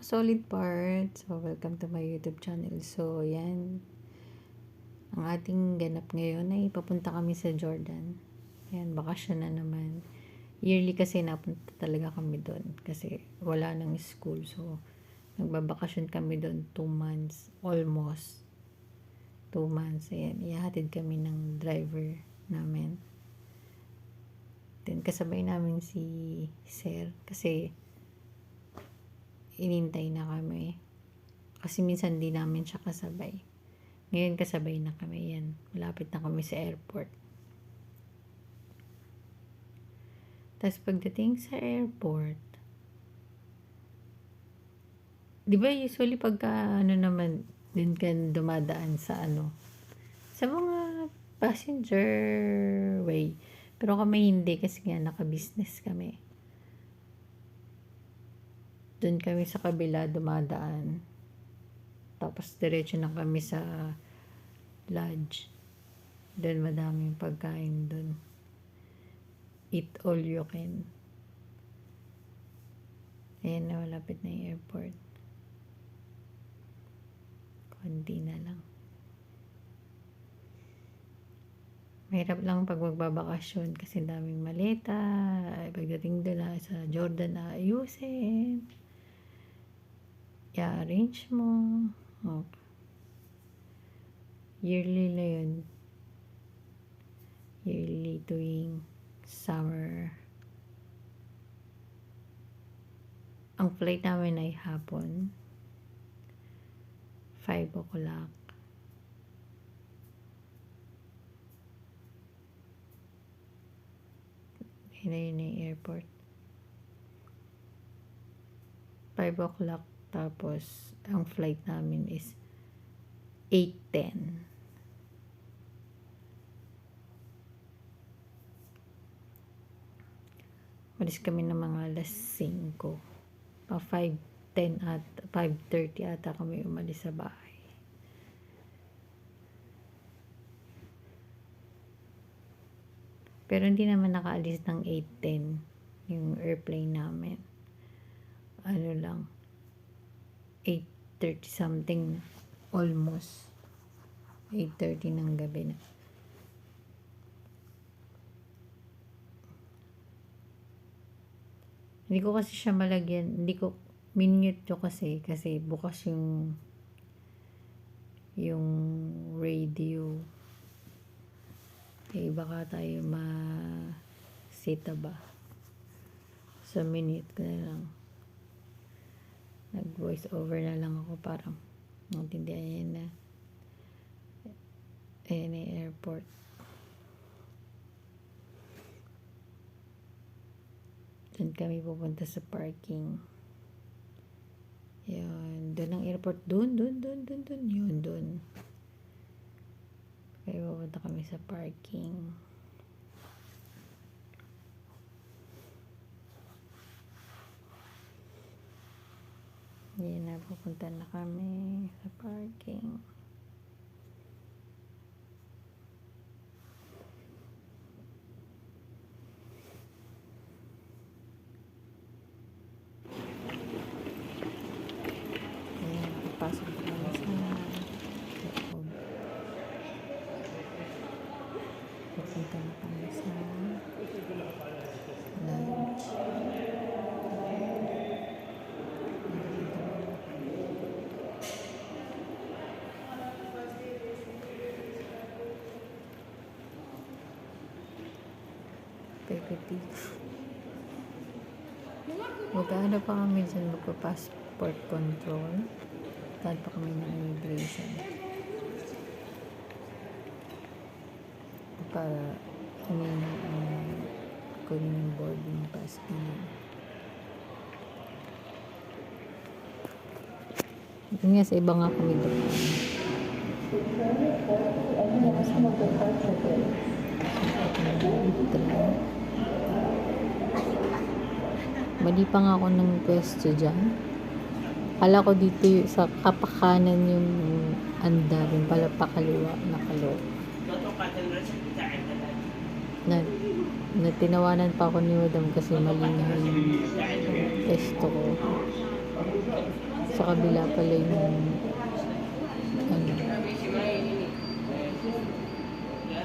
solid part. So, welcome to my YouTube channel. So, yan. Ang ating ganap ngayon ay papunta kami sa Jordan. Yan, bakasyon na naman. Yearly kasi napunta talaga kami doon. Kasi wala nang school. So, nagbabakasyon kami doon 2 months. Almost 2 months. Ayan, ihahatid kami ng driver namin. Then, kasabay namin si Sir. Kasi, inintay na kami. Kasi minsan di namin siya kasabay. Ngayon kasabay na kami. Yan. Malapit na kami sa airport. Tapos pagdating sa airport, di ba usually pagka naman din ka dumadaan sa sa mga passenger way. Pero kami hindi kasi nga naka-business kami. Doon kami sa kabila dumadaan. Tapos diretso na kami sa lodge. Doon madaming pagkain doon. Eat all you can. Ayan na, malapit na yung airport. Konti na lang. Mahirap lang pag magbabakasyon kasi daming maleta. Pagdating doon sa Jordan ayusin. I-arrange mo. Okay. Yearly na yun. Yearly tuwing summer. Ang flight namin ay hapon. 5 o'clock. Yun yung airport. 5 o'clock. Tapos, ang flight namin is 8:10. Malis kami ng mga alas 5. Pa 5:10 at 5:30 ata kami umalis sa bahay. Pero hindi naman nakaalis ng 8:10 yung airplane namin. Ano lang. 8:30 something na. Almost 8:30 ng gabi na. Hindi ko kasi siya malagyan. Hindi ko minute ko kasi bukas yung radio. Eh baka tayo masita ba. So minute ko na lang. Nag voice over na lang ako para maintindihan na. Ayan na airport. Doon kami pupunta sa parking. Yan. Doon ang airport. Doon. Yun, doon. Kaya pupunta kami sa parking. Yan na, pupunta na kami sa parking. Yan, papasok na kami sa loob. Pupunta na kami sa lunch. Magkano pa kami dyan magpa-passport control. Dahil pa kami ng immigration. Para kunin yung boarding pass namin. Ito nga sa iba nga kami doon. Mali pa nga ako ng pwesto dyan. Kala ko dito sa kapakanan yung andar, yung pala pakaliwa na kalo. Na tinawanan pa ako ni Madam kasi mali na yung pwesto ko. sa kabila pala yung ano,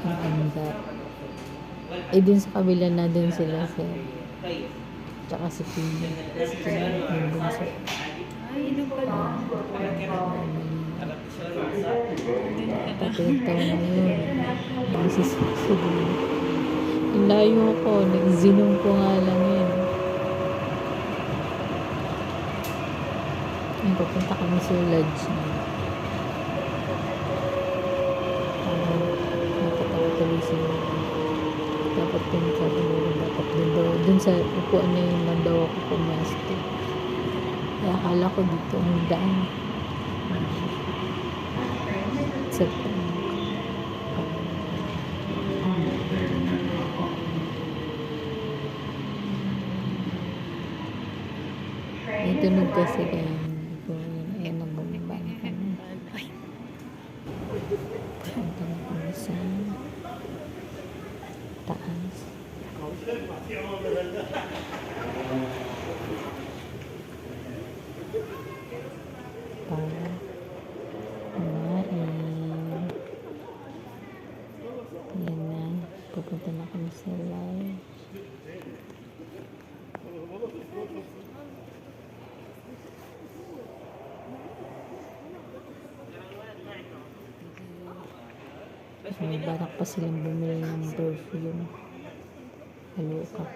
ang andar. Eh, dun sa kabila na dun sila sir. Tsaka si Kim. Si Kim yung bunso. Ay, inom pala. Patay taon na yun. Nagsisisi din. Ang layo ko. Nag-zinom ko nga lang yun. Ay, papunta kami sa lodge na. Dapat ako tuloy sila. Dapat pinagsabi mo rin. Dapat dun sa upuan na yun lang daw ako pumasto. Kaya akala ko dito ang daan. Sa may tunog kasi kaya ayan na bumaba na kami. Punta na kami sa taas. Para kumain. Ayan na. Pupunta na kami sa live. May balak pa silang bumili ng perfume. Haluka.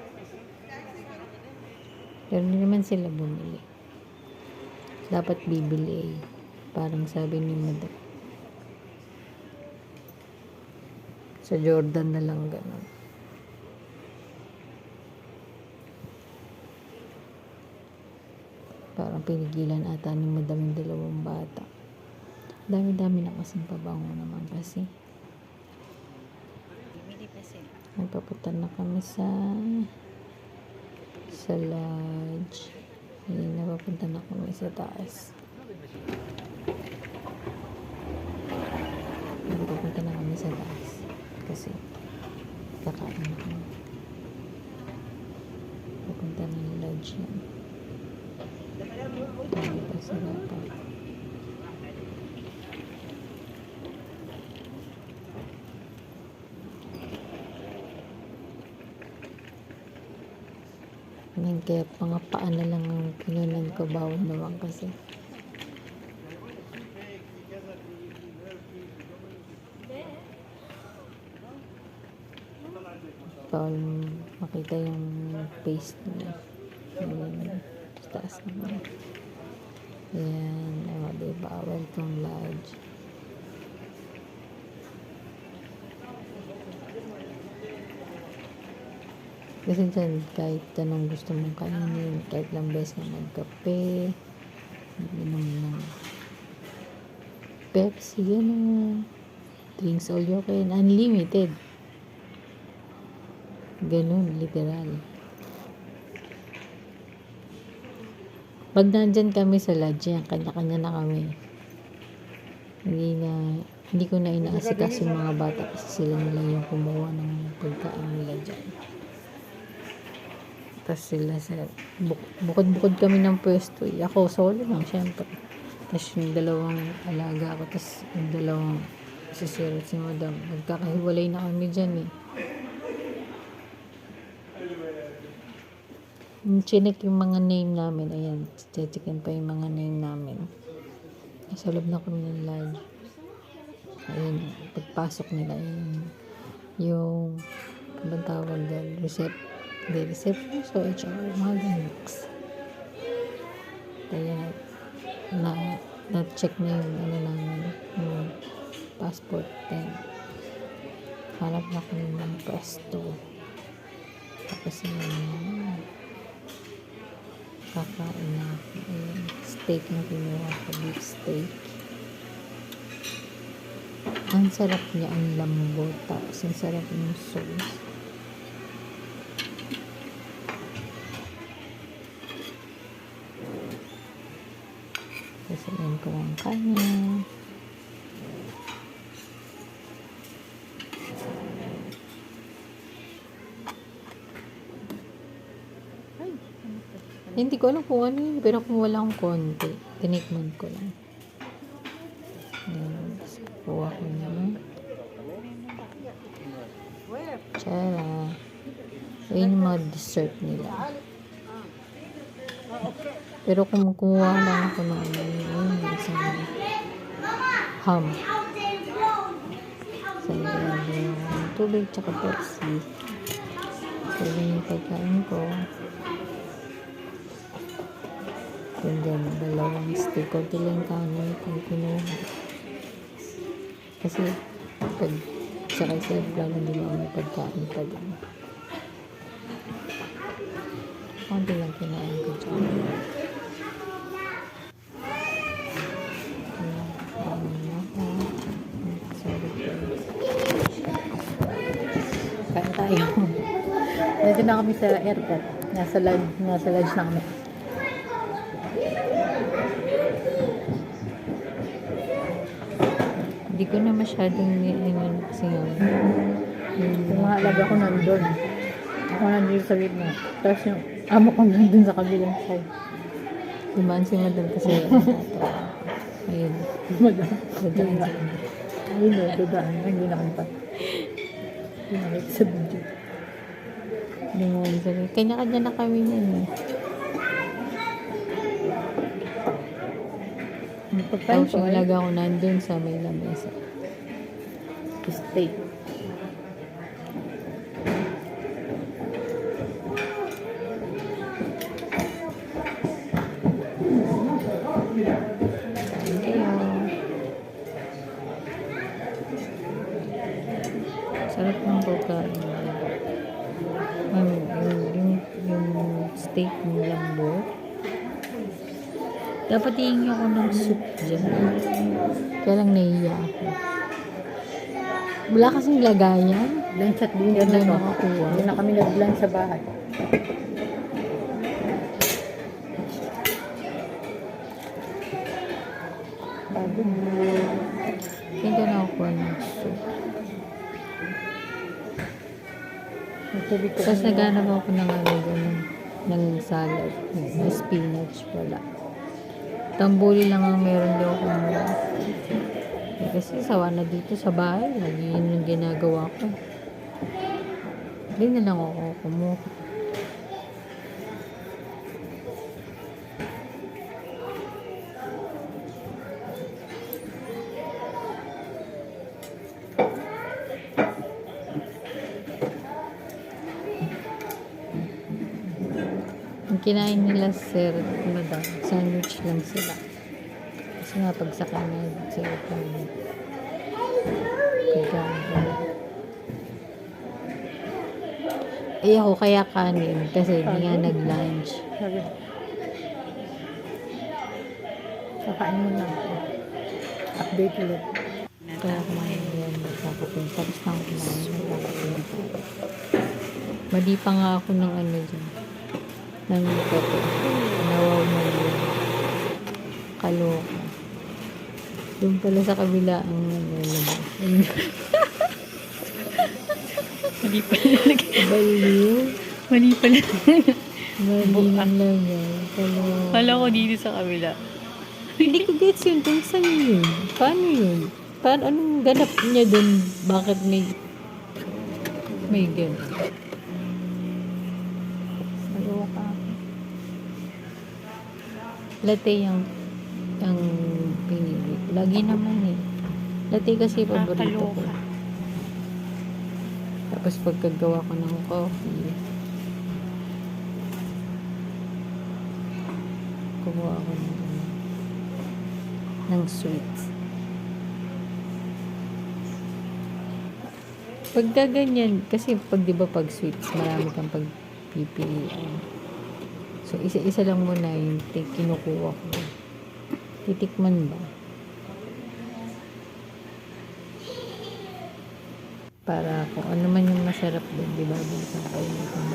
Pero hindi naman sila bumili. Dapat bibili eh. Parang sabi ni Madam. Sa Jordan na lang ganun. Parang pinigilan ata ni Madam yung dalawang bata. Dami-dami na kasing pabango naman kasi. Nagpapunta na kami sa lodge. Ayun, napapunta na kami sa taas. Nagpapunta na kami sa taas. Kasi kakain na kami. Papunta na yung lodge na. Hindi pa sila pa. Ayan, kaya mga paa na lang ang pinunan ko, bawal naman kasi. Bawal makita yung face nila. Ayan, taas naman. Ayan, diba, welcome lodge. Kasi dyan, kahit anong gusto mong kainin, kahit lang beses na magkape, inom ng Pepsi, gano'n. Drinks all you can, unlimited. Ganun, literal. Pag nandyan kami sa lodge, yan, kanya-kanya na kami. Hindi ko na inaasikas yung mga bata kasi sila nila yung kumuha ng pagkain nila dyan. Tapos sila sa bukod-bukod kami ng pwesto. Ako solo lang syempre. Tapos yung dalawang alaga ko, tapos yung dalawang si Sir at si Madam, magkakahiwalay na kami dyan eh. Chinek yung mga name namin. Ayan, checkin pa yung mga name namin. Nasa loob na kami ng lodge. Ayun, pagpasok nila yung anong tawag doon, reception, so HR, mga ganaks. Kaya na-check na yung namin, yung passport. Then, harap na kami ng pwesto. Tapos yun, kakain na steak na kinuha ko, beef steak. Ang sarap niya, ang lambot, tapos ang sarap yung sauce. Sasabihin ko ang kanya. Hindi ko alam kung ano yun, pero kung wala akong konti. Tinikman ko lang. Ayan. So, kuha ko naman. Tsara. Ayun yung mga dessert nila. Pero kumukuha lang ako ng ano, yun, isang ham. Sa tubig tsaka Pepsi. So, yun yung pagkain ko. And then, dalawang steak. Kunti lang kanin kung kinuha. Kasi, pag sakay sa vlog, hindi lang may pagkain pa din. Kunti lang kinain ko dyan. Sorry guys. Kain tayo. Dito na kami sa airport. Nasa lodge na kami. Hindi ko na masyadong niinan kasi yung mga alaga ko nandun. Ako nandun sa gitna. Tapos yung amo ko nandun sa kabilang side. Dumaan si madam kasi ayun. Madam. Ayun o, dadaan. Hindi na kanta. Hindi na kanta sa video. Dumaan sa gitna. Kanya-kanya na kami nun eh. Tapos yung alaga ko nandun sa may lamesa. Steak. Sarap ng pagkain. Yung steak ng lambo. Dapat hihingi ako ng soup dyan. Kaya lang nahiya ako. Wala kasing lagayan. Lunch at dinner Kaya na to. nakakuha. Hindi na kami nag-lunch sa bahay. Bago na. Kaya ka nakakuha ng soup. Nagsabi ko. Tapos naghanap ako ng ano dun, ng salad. Ng spinach pala. Tambuli lang ang meron daw ako mula. Eh, kasi sawa na dito sa bahay. Lagi yun yung ginagawa ko. Hindi na lang ako kumuha. Ang kinain nila sir, ano daw, sandwich lang sila. Kasi nga pag sa kanya, sir, eh ako kaya kanin kasi hindi nga nag-lunch. Sabi. Kakain mo na. Update ulit. Kaya kumain yan, magkakapin. Tapos na ako kumain, magkakapin. Mali pa nga ako ng ano dyan. Ng kape. Nawaw na yun. Kaloka. Doon pala sa kabila ang nalabas. Mali pala. Baliw. Mali pala. Mali lang yan. Kaloka. Kala ko dito sa kabila. Hindi ko gets yun. Kung saan yun? Paano yun? Paano, anong ganap niya dun? Bakit may ganap? Kaloka. Latte yung pinili. Lagi naman eh. Latte kasi paborito ko. Tapos pagkagawa ko ng coffee, kumuha ako ng sweets. Pagka ganyan, kasi pag di ba pag sweets, marami kang pagpipilian. So, isa-isa lang muna yung kinukuha ko. Titikman ba? Para kung ano man yung masarap doon, di ba? Balikan kayo ng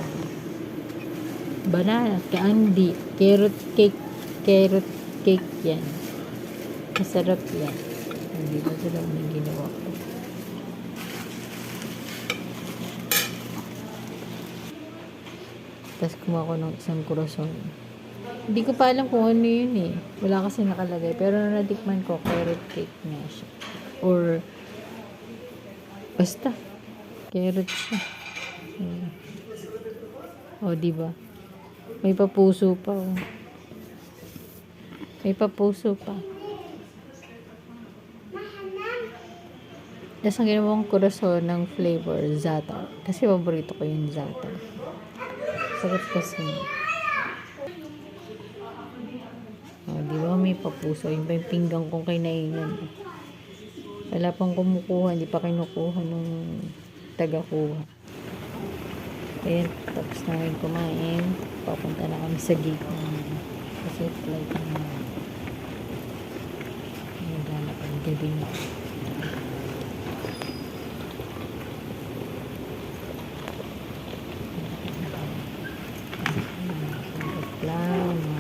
banana, candy, carrot cake yan. Masarap yan. Hindi ba sila may ginawa ko? Tapos kumuha ko ng isang croissant. Hindi ko pa alam kung ano yun eh. Wala kasi nakalagay. Pero natikman ko, carrot cake nga siya. Or, basta, carrot siya. Ayan. O, diba? May papuso pa. Oh. May papuso pa. Tapos ang ginawang kurason ng flavor, za'atar. Kasi paborito ko yung za'atar. Sarap kasi. O, diba? May papuso. Yung pa yung pinggang kong kinainan. Wala pang kumukuha. Hindi pa kinukuha nung taga-kuha. Ayan, tapos namin kumain. Papunta na kami sa gate namin. Kasi flight na namin. Naghanap ang gabi na. Reklamo.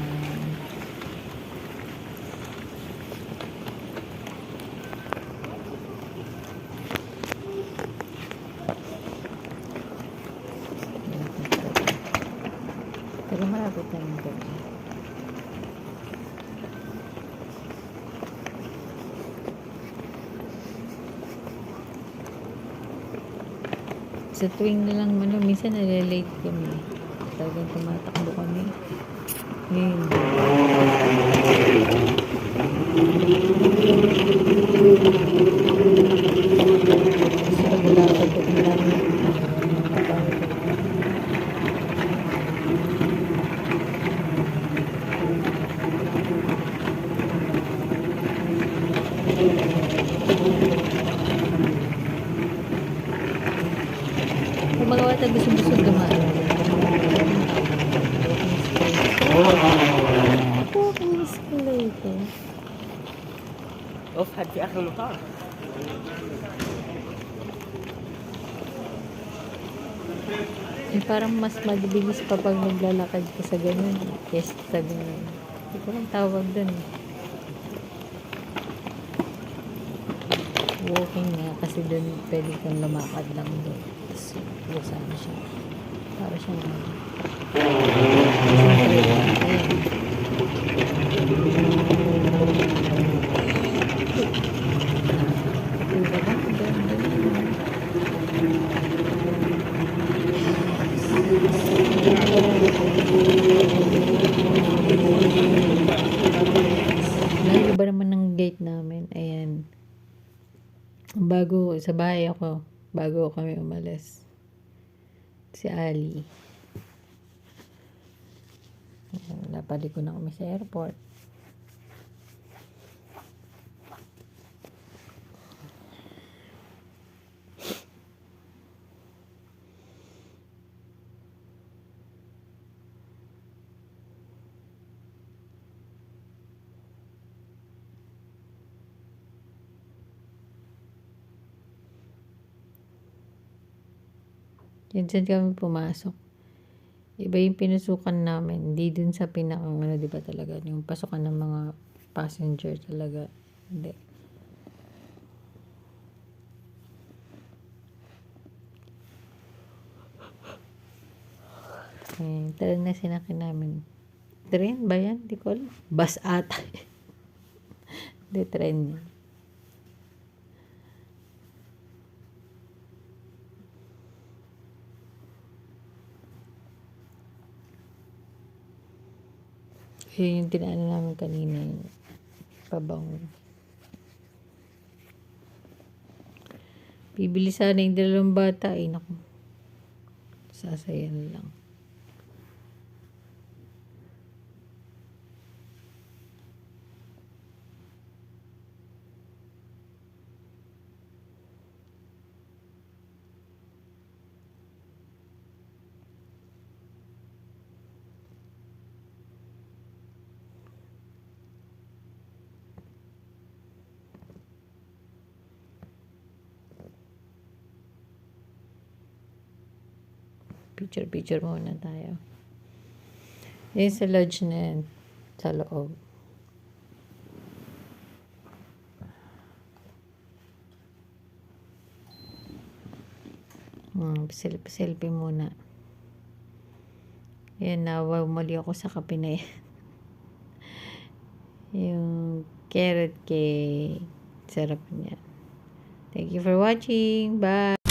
Pero malapit na yung gabi. Sa tuwing na lang ano, minsan nalilate kami. Talagang tumatakbo kami. Ngayon. Kasi naglalakad ko din namin. Kung mga bata gusto dumaan. Walking escalator. اوف هات في اخر المطار. Parang mas mabilis pa pag naglalakad ka sa ganun. Yes, sa ganun. Hindi ko lang tawag dun. Walking nga kasi dun pwede kang lumakad lang dun. Tapos lusan siya. Para siya na. Layo ba naman ng gate namin? Ayan. Bago, sa bahay ako. Bago kami umalis. Si Ali. Ayan, napali ko na kami sa airport. Yan dyan kami pumasok. Iba yung pinusukan namin. Hindi dun sa pinakang ano, di ba talaga? Yung pasukan ng mga passenger talaga. Hindi. Talagang na sinakyan namin. Train ba yan? Di ko alam. Bus ata. Hindi, train yan. Yun yung tinaanan namin kanina. Yung pabango. Bibili sana yung dalawang bata. Ay, naku. Sasayan lang. Picture muna tayo. Yan sa lodge na yan. Sa loob. Selfie muna. Yan, mali ako sa kape na yan. Yung carrot cake. Sarap niya. Thank you for watching. Bye!